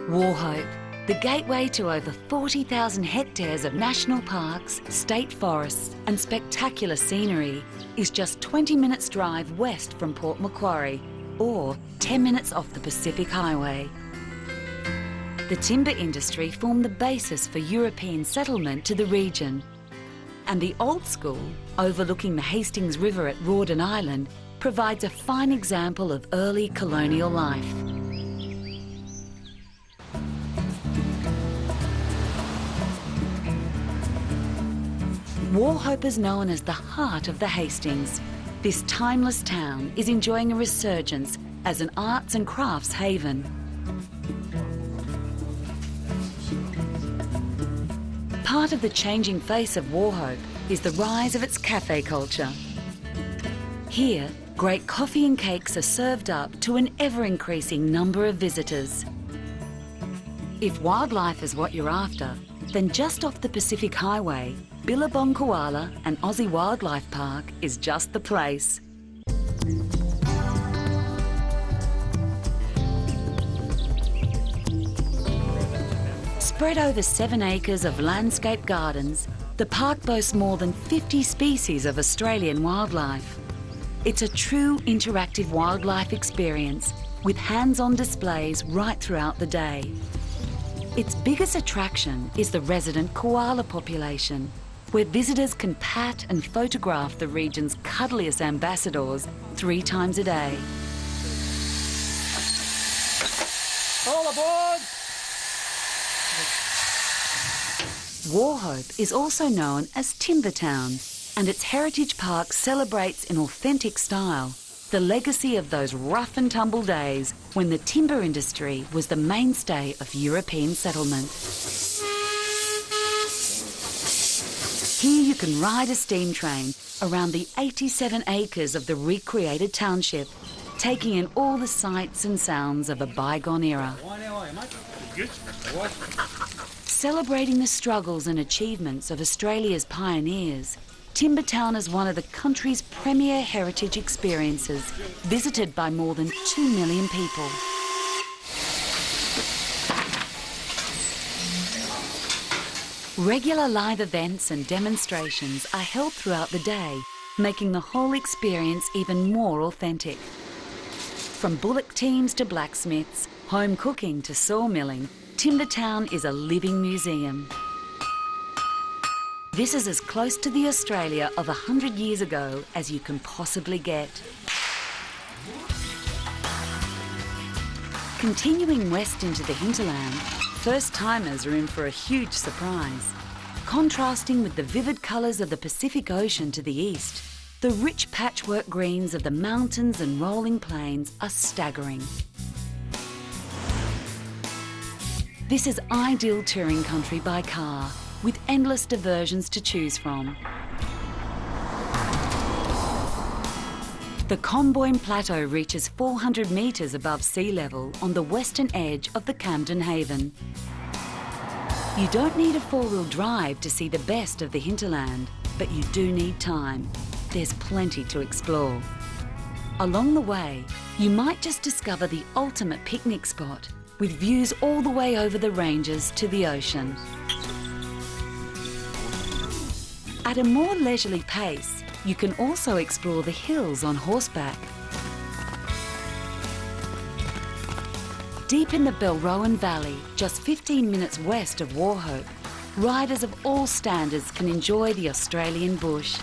Wauchope, the gateway to over 40,000 hectares of national parks, state forests and spectacular scenery, is just 20 minutes drive west from Port Macquarie, or 10 minutes off the Pacific Highway. The timber industry formed the basis for European settlement to the region, and the old school, overlooking the Hastings River at Rawdon Island, provides a fine example of early colonial life. Wauchope is known as the heart of the Hastings. This timeless town is enjoying a resurgence as an arts and crafts haven. Part of the changing face of Wauchope is the rise of its cafe culture. Here, great coffee and cakes are served up to an ever-increasing number of visitors. If wildlife is what you're after, then just off the Pacific Highway, Billabong Koala and Aussie Wildlife Park is just the place. Spread over 7 acres of landscape gardens, the park boasts more than 50 species of Australian wildlife. It's a true interactive wildlife experience with hands-on displays right throughout the day. Its biggest attraction is the resident koala population, where visitors can pat and photograph the region's cuddliest ambassadors 3 times a day. All aboard! Wauchope is also known as Timber Town, and its heritage park celebrates in authentic style the legacy of those rough and tumble days when the timber industry was the mainstay of European settlement. Here you can ride a steam train around the 87 acres of the recreated township, taking in all the sights and sounds of a bygone era. Celebrating the struggles and achievements of Australia's pioneers, Timbertown is one of the country's premier heritage experiences, visited by more than 2 million people. Regular live events and demonstrations are held throughout the day, making the whole experience even more authentic. From bullock teams to blacksmiths, home cooking to sawmilling, Timbertown is a living museum. This is as close to the Australia of 100 years ago as you can possibly get. Continuing west into the hinterland, first-timers are in for a huge surprise. Contrasting with the vivid colours of the Pacific Ocean to the east, the rich patchwork greens of the mountains and rolling plains are staggering. This is ideal touring country by car, with endless diversions to choose from. The Comboyne Plateau reaches 400 metres above sea level on the western edge of the Camden Haven. You don't need a 4-wheel drive to see the best of the hinterland, but you do need time. There's plenty to explore. Along the way, you might just discover the ultimate picnic spot, with views all the way over the ranges to the ocean. At a more leisurely pace, you can also explore the hills on horseback. Deep in the Belrowan Valley, just 15 minutes west of Wauchope, riders of all standards can enjoy the Australian bush.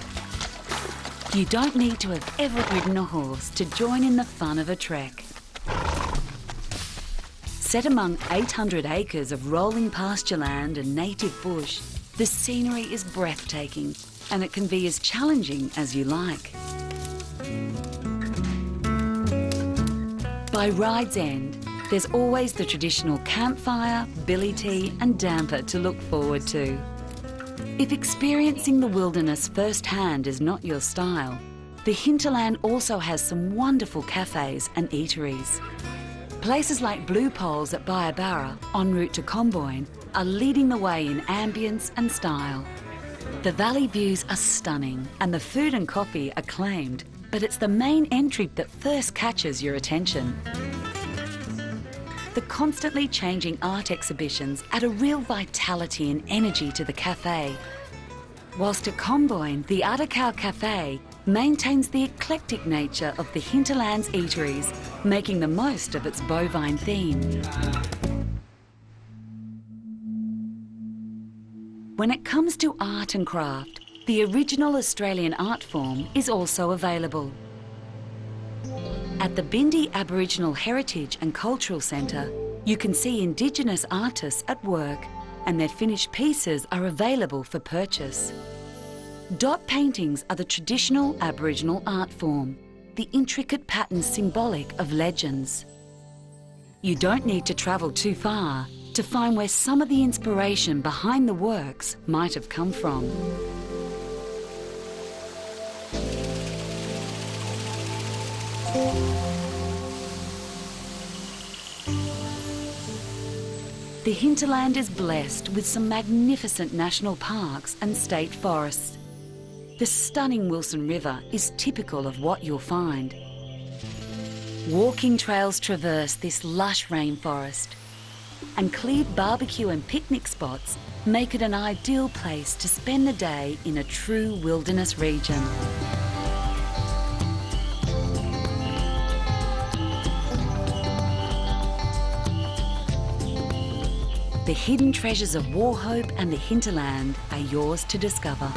You don't need to have ever ridden a horse to join in the fun of a trek. Set among 800 acres of rolling pasture land and native bush, the scenery is breathtaking, and it can be as challenging as you like. By ride's end, there's always the traditional campfire, billy tea and damper to look forward to. If experiencing the wilderness firsthand is not your style, the hinterland also has some wonderful cafes and eateries. Places like Blue Poles at Byabara, en route to Comboyne, are leading the way in ambience and style. The valley views are stunning and the food and coffee acclaimed, but it's the main entry that first catches your attention. The constantly changing art exhibitions add a real vitality and energy to the cafe. Whilst at Comboyne, the Articau Cafe maintains the eclectic nature of the hinterland's eateries, making the most of its bovine theme. When it comes to art and craft, the original Australian art form is also available. At the Bindi Aboriginal Heritage and Cultural Centre, you can see Indigenous artists at work, and their finished pieces are available for purchase. Dot paintings are the traditional Aboriginal art form, the intricate patterns symbolic of legends. You don't need to travel too far to find where some of the inspiration behind the works might have come from. The hinterland is blessed with some magnificent national parks and state forests. The stunning Wilson River is typical of what you'll find. Walking trails traverse this lush rainforest, and cleared barbecue and picnic spots make it an ideal place to spend the day in a true wilderness region. The hidden treasures of Wauchope and the hinterland are yours to discover.